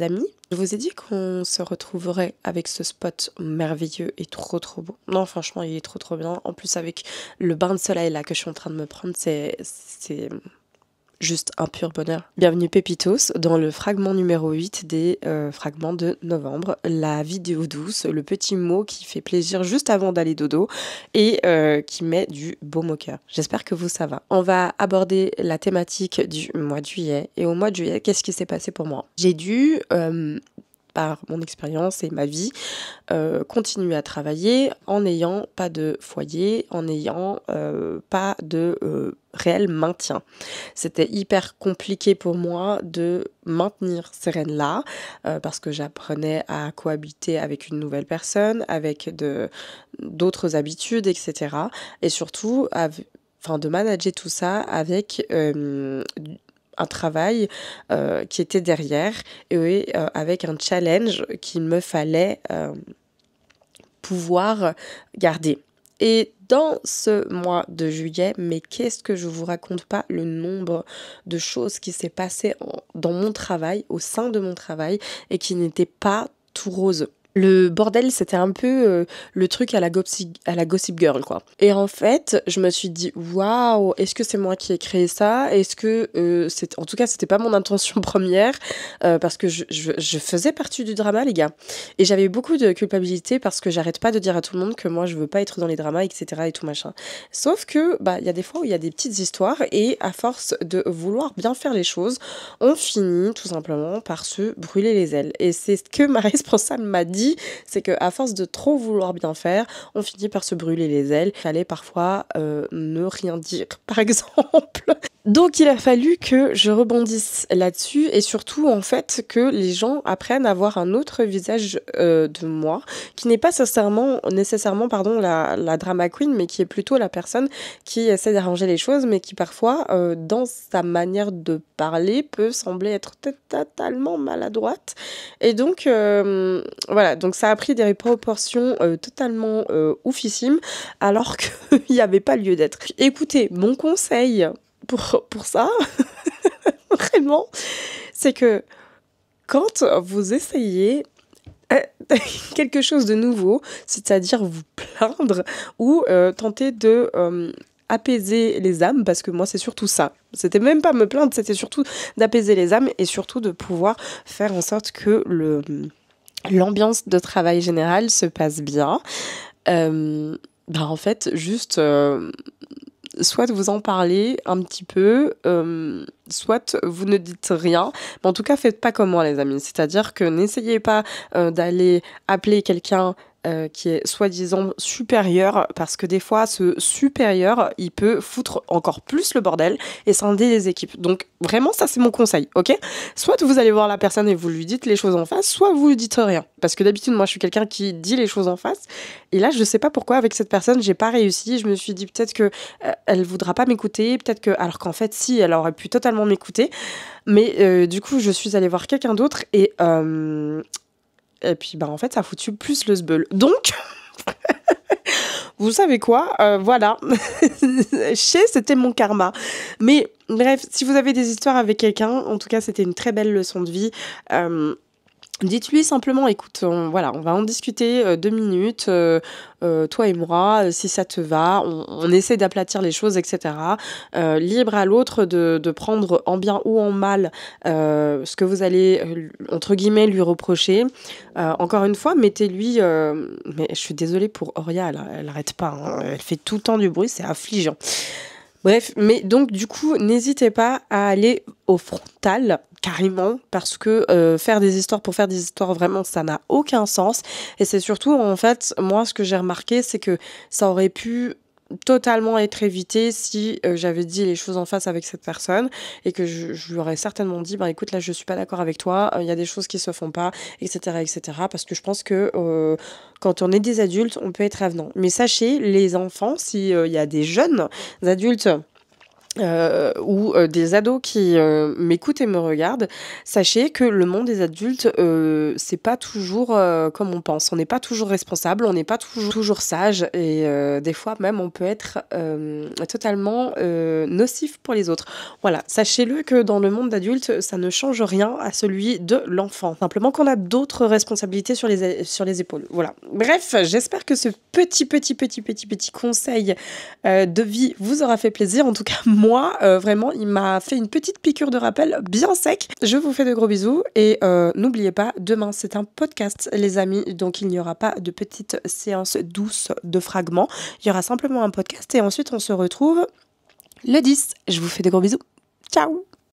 amis. Je vous ai dit qu'on se retrouverait avec ce spot merveilleux et trop beau. Non, franchement, il est trop bien. En plus, avec le bain de soleil là que je suis en train de me prendre, c'est juste un pur bonheur. Bienvenue Pépitos dans le fragment numéro 8 des fragments de novembre. La vidéo douce, le petit mot qui fait plaisir juste avant d'aller dodo et qui met du baume au cœur. J'espère que vous, ça va. On va aborder la thématique du mois de juillet. Et au mois de juillet, qu'est-ce qui s'est passé pour moi? J'ai dû... par mon expérience et ma vie, continuer à travailler en n'ayant pas de foyer, en n'ayant pas de réel maintien. C'était hyper compliqué pour moi de maintenir ces rênes-là parce que j'apprenais à cohabiter avec une nouvelle personne, avec d'autres habitudes, etc. Et surtout, de manager tout ça avec un travail qui était derrière et avec un challenge qu'il me fallait pouvoir garder. Et dans ce mois de juillet, mais qu'est-ce que je vous raconte pas le nombre de choses qui s'est passé dans mon travail, au sein de mon travail, et qui n'étaient pas tout rose. Le bordel, c'était un peu le truc à la Gossip Girl, quoi. Et en fait, je me suis dit, waouh, est-ce que c'est moi qui ai créé ça? Est-ce que en tout cas, c'était pas mon intention première, parce que je faisais partie du drama, les gars. Et j'avais beaucoup de culpabilité parce que j'arrête pas de dire à tout le monde que moi, je veux pas être dans les dramas, etc. et tout machin. Sauf que, y a des fois où il y a des petites histoires et à force de vouloir bien faire les choses, on finit tout simplement par se brûler les ailes. Et c'est ce que ma responsable m'a dit. C'est qu'à force de trop vouloir bien faire, on finit par se brûler les ailes. Il fallait parfois ne rien dire, par exemple. Donc il a fallu que je rebondisse là-dessus et surtout en fait que les gens apprennent à voir un autre visage de moi, qui n'est pas nécessairement la drama queen, mais qui est plutôt la personne qui essaie d'arranger les choses, mais qui parfois dans sa manière de parler peut sembler être totalement maladroite. Et donc voilà, donc ça a pris des proportions totalement oufissimes alors qu'il n'y avait pas lieu d'être. Écoutez, mon conseil pour ça, vraiment, c'est que quand vous essayez quelque chose de nouveau, c'est-à-dire vous plaindre ou tenter de apaiser les âmes, parce que moi c'est surtout ça, c'était même pas me plaindre, c'était surtout d'apaiser les âmes et surtout de pouvoir faire en sorte que l'ambiance de travail général se passe bien. En fait, juste soit vous en parlez un petit peu, soit vous ne dites rien, mais en tout cas faites pas comme moi les amis, c'est-à-dire que n'essayez pas d'aller appeler quelqu'un qui est soi-disant supérieur, parce que des fois ce supérieur il peut foutre encore plus le bordel et scinder les équipes. Donc vraiment ça c'est mon conseil, ok? Soit vous allez voir la personne et vous lui dites les choses en face, soit vous lui dites rien, parce que d'habitude moi je suis quelqu'un qui dit les choses en face et là je sais pas pourquoi avec cette personne j'ai pas réussi. Je me suis dit peut-être que elle voudra pas m'écouter, peut-être que, alors qu'en fait si, elle aurait pu totalement m'écouter, mais du coup je suis allée voir quelqu'un d'autre et puis en fait ça a foutu plus le sbeul. Donc vous savez quoi, voilà, c'était mon karma. Mais bref, si vous avez des histoires avec quelqu'un, en tout cas c'était une très belle leçon de vie. Dites-lui simplement, écoute, on va en discuter 2 minutes, toi et moi, si ça te va, on essaie d'aplatir les choses, etc. Libre à l'autre de prendre en bien ou en mal ce que vous allez, entre guillemets, lui reprocher. Encore une fois, mettez-lui... mais je suis désolée pour Auria, elle arrête pas, hein, elle fait tout le temps du bruit, c'est affligeant. Bref, mais donc du coup, n'hésitez pas à aller au frontal, carrément, parce que faire des histoires pour faire des histoires, vraiment, ça n'a aucun sens. Et c'est surtout, en fait, moi, ce que j'ai remarqué, c'est que ça aurait pu totalement être évité si j'avais dit les choses en face avec cette personne et que je lui aurais certainement dit écoute, là je suis pas d'accord avec toi, il y a des choses qui se font pas, etc., parce que je pense que quand on est des adultes on peut être avenant, mais sachez les enfants, si y a des jeunes adultes ou des ados qui m'écoutent et me regardent, sachez que le monde des adultes, c'est pas toujours comme on pense. On n'est pas toujours responsable, on n'est pas toujours sage et des fois même on peut être totalement nocif pour les autres. Voilà, sachez-le que dans le monde d'adulte, ça ne change rien à celui de l'enfant. Simplement qu'on a d'autres responsabilités sur les épaules. Voilà. Bref, j'espère que ce petit conseil de vie vous aura fait plaisir. En tout cas, moi, vraiment, il m'a fait une petite piqûre de rappel bien sec. Je vous fais de gros bisous et n'oubliez pas, demain, c'est un podcast, les amis. Donc, il n'y aura pas de petites séances douces de fragments. Il y aura simplement un podcast et ensuite, on se retrouve le 10. Je vous fais de gros bisous. Ciao!